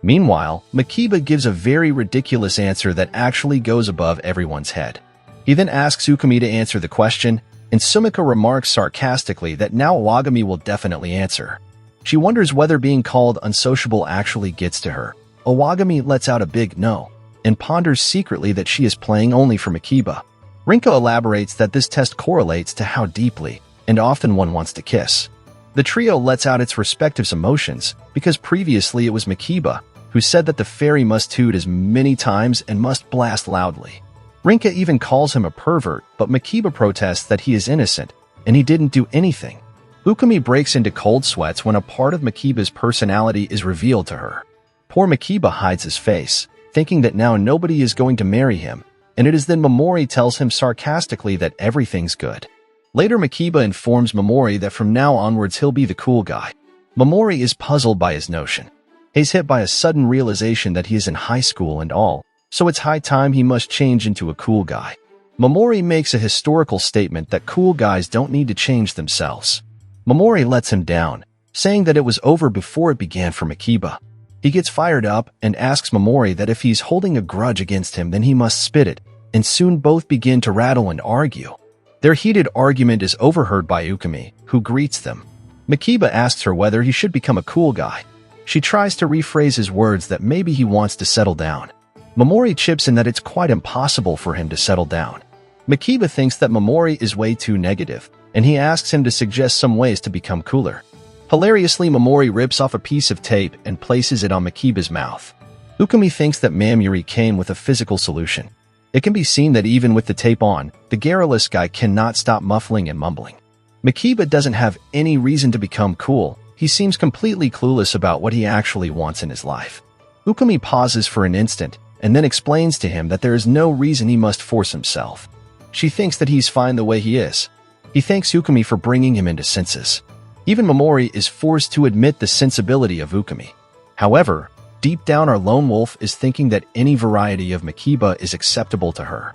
Meanwhile, Makiba gives a very ridiculous answer that actually goes above everyone's head. He then asks Ukami to answer the question, and Sumika remarks sarcastically that now Owagami will definitely answer. She wonders whether being called unsociable actually gets to her. Owagami lets out a big no, and ponders secretly that she is playing only for Makiba. Rinka elaborates that this test correlates to how deeply and often one wants to kiss. The trio lets out its respective emotions because previously it was Makiba who said that the fairy must toot as many times and must blast loudly. Rinka even calls him a pervert, but Makiba protests that he is innocent and he didn't do anything. Ukami breaks into cold sweats when a part of Makiba's personality is revealed to her. Poor Makiba hides his face, thinking that now nobody is going to marry him, and it is then Momori tells him sarcastically that everything's good. Later, Makiba informs Momori that from now onwards he'll be the cool guy. Momori is puzzled by his notion. He's hit by a sudden realization that he is in high school and all, so it's high time he must change into a cool guy. Momori makes a historical statement that cool guys don't need to change themselves. Momori lets him down, saying that it was over before it began for Makiba. He gets fired up and asks Momori that if he's holding a grudge against him, then he must spit it, and soon both begin to rattle and argue. Their heated argument is overheard by Ukami, who greets them. Makiba asks her whether he should become a cool guy. She tries to rephrase his words that maybe he wants to settle down. Momori chips in that it's quite impossible for him to settle down. Makiba thinks that Momori is way too negative, and he asks him to suggest some ways to become cooler. Hilariously, Momori rips off a piece of tape and places it on Makiba's mouth. Ukami thinks that Mamuri came with a physical solution. It can be seen that even with the tape on, the garrulous guy cannot stop muffling and mumbling. Makiba doesn't have any reason to become cool. He seems completely clueless about what he actually wants in his life. Ukami pauses for an instant and then explains to him that there is no reason he must force himself. She thinks that he's fine the way he is. He thanks Ukami for bringing him into senses. Even Momori is forced to admit the sensibility of Ukami. However, deep down our lone wolf is thinking that any variety of Makiba is acceptable to her.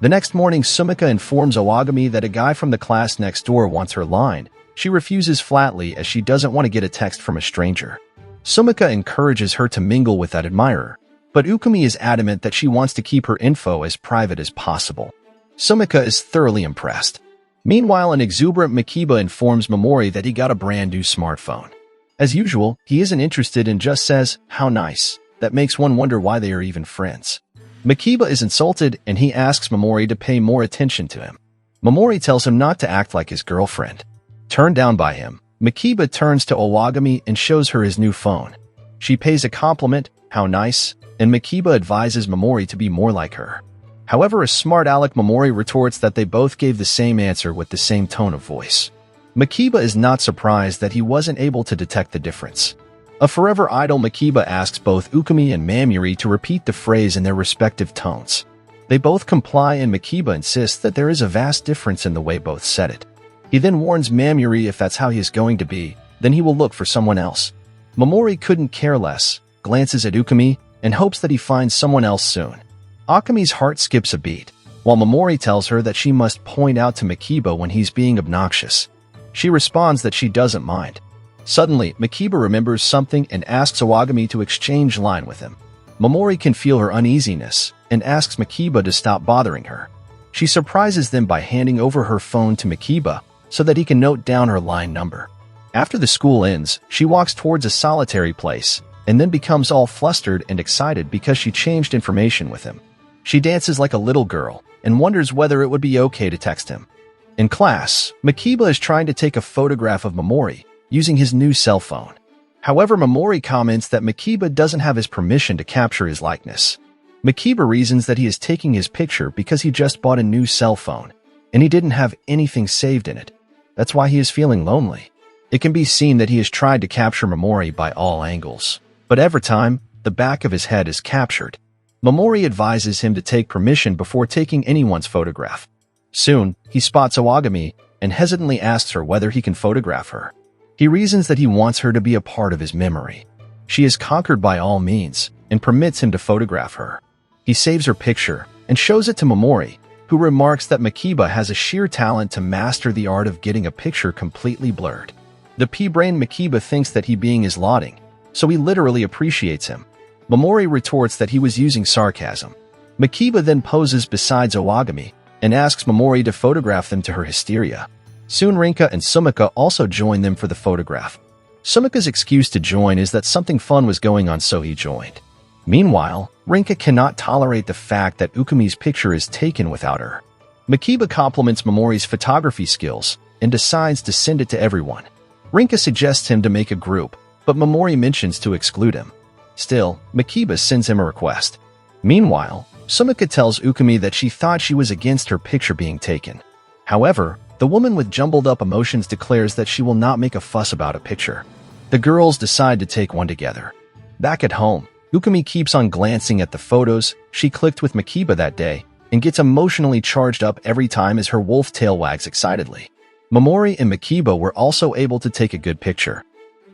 The next morning, Sumika informs Owagami that a guy from the class next door wants her line. She refuses flatly as she doesn't want to get a text from a stranger. Sumika encourages her to mingle with that admirer, but Ukami is adamant that she wants to keep her info as private as possible. Sumika is thoroughly impressed. Meanwhile, an exuberant Makiba informs Momori that he got a brand new smartphone. As usual, he isn't interested and just says, "How nice." That makes one wonder why they are even friends. Makiba is insulted and he asks Momori to pay more attention to him. Momori tells him not to act like his girlfriend. Turned down by him, Makiba turns to Owagami and shows her his new phone. She pays a compliment, "How nice," and Makiba advises Momori to be more like her. However, a smart aleck Momori retorts that they both gave the same answer with the same tone of voice. Makiba is not surprised that he wasn't able to detect the difference. A forever idle, Makiba asks both Ukami and Mamuri to repeat the phrase in their respective tones. They both comply and Makiba insists that there is a vast difference in the way both said it. He then warns Mamuri if that's how he is going to be, then he will look for someone else. Momori couldn't care less, glances at Ukami, and hopes that he finds someone else soon. Akami's heart skips a beat, while Momori tells her that she must point out to Makiba when he's being obnoxious. She responds that she doesn't mind. Suddenly, Makiba remembers something and asks Owagami to exchange line with him. Momori can feel her uneasiness and asks Makiba to stop bothering her. She surprises them by handing over her phone to Makiba so that he can note down her line number. After the school ends, she walks towards a solitary place, and then becomes all flustered and excited because she changed information with him. She dances like a little girl, and wonders whether it would be okay to text him. In class, Makiba is trying to take a photograph of Momori, using his new cell phone. However, Momori comments that Makiba doesn't have his permission to capture his likeness. Makiba reasons that he is taking his picture because he just bought a new cell phone, and he didn't have anything saved in it. That's why he is feeling lonely. It can be seen that he has tried to capture Momori by all angles, but every time, the back of his head is captured. Momori advises him to take permission before taking anyone's photograph. Soon, he spots Owagami and hesitantly asks her whether he can photograph her. He reasons that he wants her to be a part of his memory. She is conquered by all means and permits him to photograph her. He saves her picture and shows it to Momori, who remarks that Makiba has a sheer talent to master the art of getting a picture completely blurred. The pea-brain Makiba thinks that he being is lauding, so he literally appreciates him. Momori retorts that he was using sarcasm. Makiba then poses beside Owagami and asks Momori to photograph them to her hysteria. Soon Rinka and Sumika also join them for the photograph. Sumika's excuse to join is that something fun was going on, so he joined. Meanwhile, Rinka cannot tolerate the fact that Ukumi's picture is taken without her. Makiba compliments Momori's photography skills and decides to send it to everyone. Rinka suggests him to make a group, but Momori mentions to exclude him. Still, Makiba sends him a request. Meanwhile, Sumika tells Ukumi that she thought she was against her picture being taken. However, the woman with jumbled-up emotions declares that she will not make a fuss about a picture. The girls decide to take one together. Back at home, Ukumi keeps on glancing at the photos she clicked with Makiba that day and gets emotionally charged up every time as her wolf tail wags excitedly. Momori and Makiba were also able to take a good picture.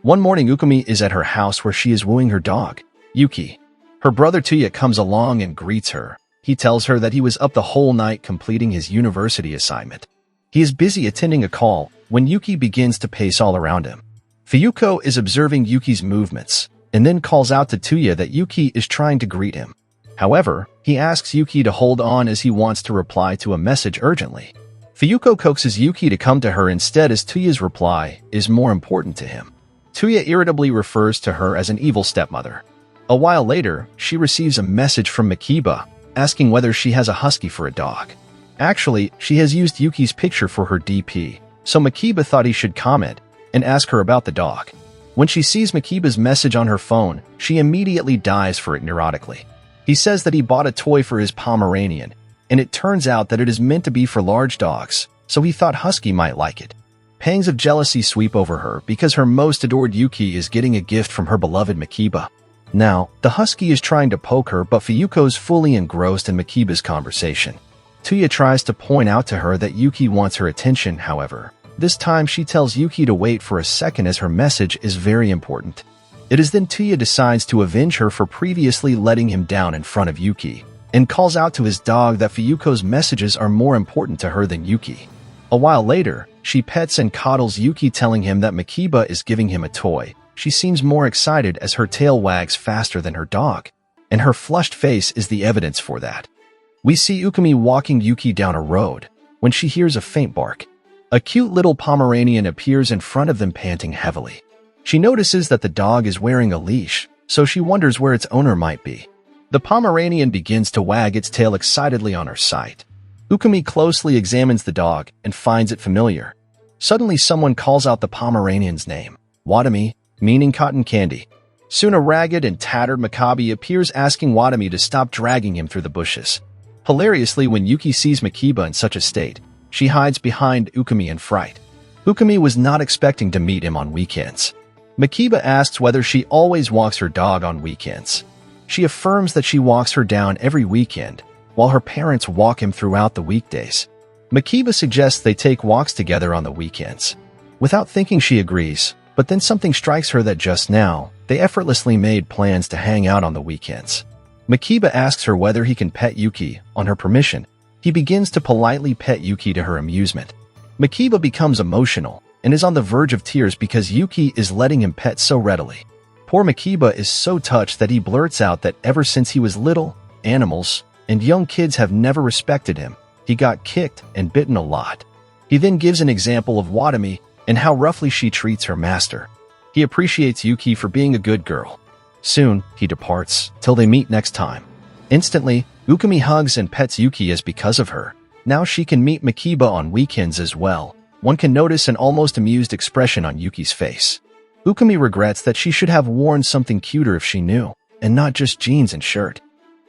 One morning, Ukumi is at her house where she is wooing her dog, Yuki. Her brother Tuya comes along and greets her. He tells her that he was up the whole night completing his university assignment. He is busy attending a call when Yuki begins to pace all around him. Fuyuko is observing Yuki's movements and then calls out to Tuya that Yuki is trying to greet him. However, he asks Yuki to hold on as he wants to reply to a message urgently. Fuyuko coaxes Yuki to come to her instead as Tuya's reply is more important to him. Tuya irritably refers to her as an evil stepmother. A while later, she receives a message from Makiba asking whether she has a husky for a dog. Actually, she has used Yuki's picture for her DP, so Makiba thought he should comment and ask her about the dog. When she sees Makiba's message on her phone, she immediately dives for it neurotically. He says that he bought a toy for his Pomeranian, and it turns out that it is meant to be for large dogs, so he thought Husky might like it. Pangs of jealousy sweep over her because her most adored Yuki is getting a gift from her beloved Makiba. Now, the Husky is trying to poke her, but Fuyuko's fully engrossed in Makiba's conversation. Tuya tries to point out to her that Yuki wants her attention, however. This time she tells Yuki to wait for a second as her message is very important. It is then Tuya decides to avenge her for previously letting him down in front of Yuki, and calls out to his dog that Fuyuko's messages are more important to her than Yuki. A while later, she pets and coddles Yuki, telling him that Makiba is giving him a toy. She seems more excited as her tail wags faster than her dog, and her flushed face is the evidence for that. We see Ukumi walking Yuki down a road when she hears a faint bark. A cute little Pomeranian appears in front of them, panting heavily. She notices that the dog is wearing a leash, so she wonders where its owner might be. The Pomeranian begins to wag its tail excitedly on her sight. Ukumi closely examines the dog and finds it familiar. Suddenly someone calls out the Pomeranian's name, Watami, meaning cotton candy. Soon a ragged and tattered Makabe appears asking Watami to stop dragging him through the bushes. Hilariously, when Yuki sees Makiba in such a state, she hides behind Ukumi in fright. Ukumi was not expecting to meet him on weekends. Makiba asks whether she always walks her dog on weekends. She affirms that she walks her down every weekend, while her parents walk him throughout the weekdays. Makiba suggests they take walks together on the weekends. Without thinking, she agrees, but then something strikes her that just now, they effortlessly made plans to hang out on the weekends. Makiba asks her whether he can pet Yuki. On her permission, he begins to politely pet Yuki to her amusement. Makiba becomes emotional and is on the verge of tears because Yuki is letting him pet so readily. Poor Makiba is so touched that he blurts out that ever since he was little, animals and young kids have never respected him. He got kicked and bitten a lot. He then gives an example of Watami, and how roughly she treats her master. He appreciates Yuki for being a good girl. Soon, he departs, till they meet next time. Instantly, Ukami hugs and pets Yuki as because of her. Now she can meet Makiba on weekends as well. One can notice an almost amused expression on Yuki's face. Ukami regrets that she should have worn something cuter if she knew, and not just jeans and shirt.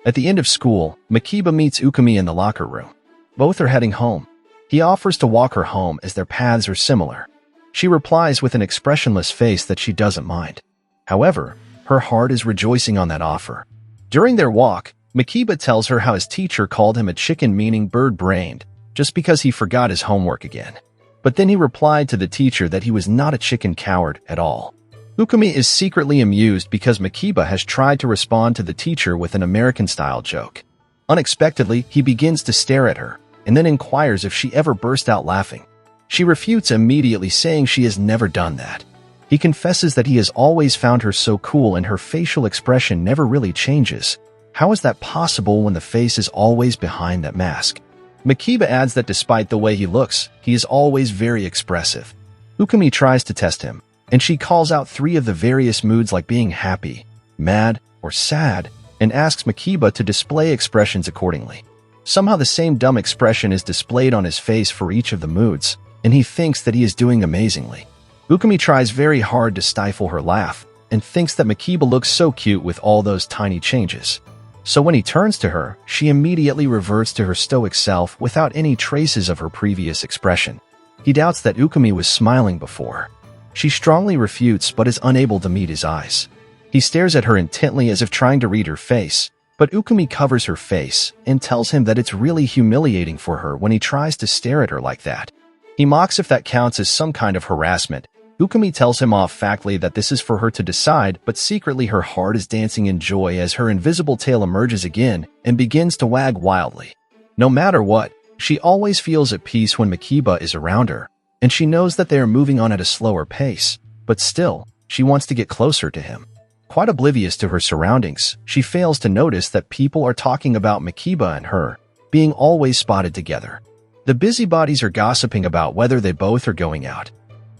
At the end of school, Makiba meets Ukami in the locker room. Both are heading home. He offers to walk her home as their paths are similar. She replies with an expressionless face that she doesn't mind. However, her heart is rejoicing on that offer. During their walk, Makiba tells her how his teacher called him a chicken, meaning bird-brained, just because he forgot his homework again. But then he replied to the teacher that he was not a chicken coward at all. Ukami is secretly amused because Makiba has tried to respond to the teacher with an American-style joke. Unexpectedly, he begins to stare at her, and then inquires if she ever burst out laughing. She refutes immediately, saying she has never done that. He confesses that he has always found her so cool and her facial expression never really changes. How is that possible when the face is always behind that mask? Makiba adds that despite the way he looks, he is always very expressive. Ukami tries to test him, and she calls out 3 of the various moods like being happy, mad, or sad, and asks Makiba to display expressions accordingly. Somehow the same dumb expression is displayed on his face for each of the moods, and he thinks that he is doing amazingly. Ukami tries very hard to stifle her laugh, and thinks that Makiba looks so cute with all those tiny changes. So when he turns to her, she immediately reverts to her stoic self without any traces of her previous expression. He doubts that Ukami was smiling before. She strongly refutes but is unable to meet his eyes. He stares at her intently as if trying to read her face, but Ukami covers her face and tells him that it's really humiliating for her when he tries to stare at her like that. He mocks if that counts as some kind of harassment. Ukami tells him off factly that this is for her to decide, but secretly her heart is dancing in joy as her invisible tail emerges again and begins to wag wildly. No matter what, she always feels at peace when Makiba is around her, and she knows that they are moving on at a slower pace, but still, she wants to get closer to him. Quite oblivious to her surroundings, she fails to notice that people are talking about Makiba and her, being always spotted together. The busybodies are gossiping about whether they both are going out.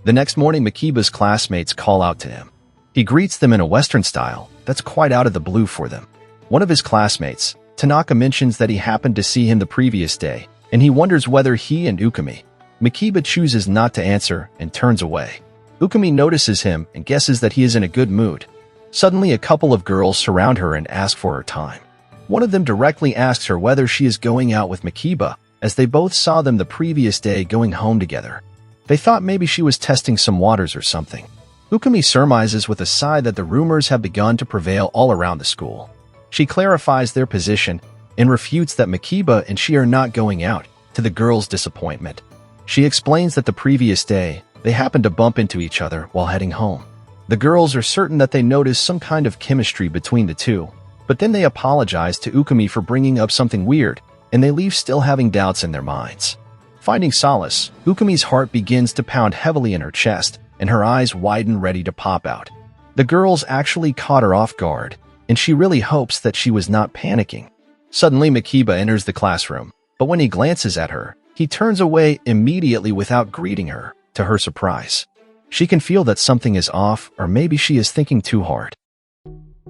The next morning, Makiba's classmates call out to him. He greets them in a Western style that's quite out of the blue for them. One of his classmates, Tanaka, mentions that he happened to see him the previous day, and he wonders whether he and Ukami. Makiba chooses not to answer and turns away. Ukami notices him and guesses that he is in a good mood. Suddenly, a couple of girls surround her and ask for her time. One of them directly asks her whether she is going out with Makiba, as they both saw them the previous day going home together. They thought maybe she was testing some waters or something. Ukami surmises with a sigh that the rumors have begun to prevail all around the school. She clarifies their position and refutes that Makiba and she are not going out, to the girls' disappointment. She explains that the previous day, they happened to bump into each other while heading home. The girls are certain that they noticed some kind of chemistry between the two, but then they apologize to Ukami for bringing up something weird, and they leave still having doubts in their minds. Finding solace, Ukami's heart begins to pound heavily in her chest, and her eyes widen ready to pop out. The girls actually caught her off guard, and she really hopes that she was not panicking. Suddenly, Makiba enters the classroom, but when he glances at her, he turns away immediately without greeting her, to her surprise. She can feel that something is off, or maybe she is thinking too hard.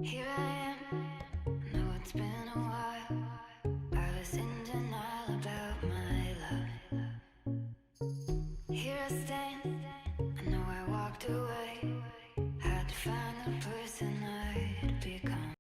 Here I am, know it's been a while. I was in denial.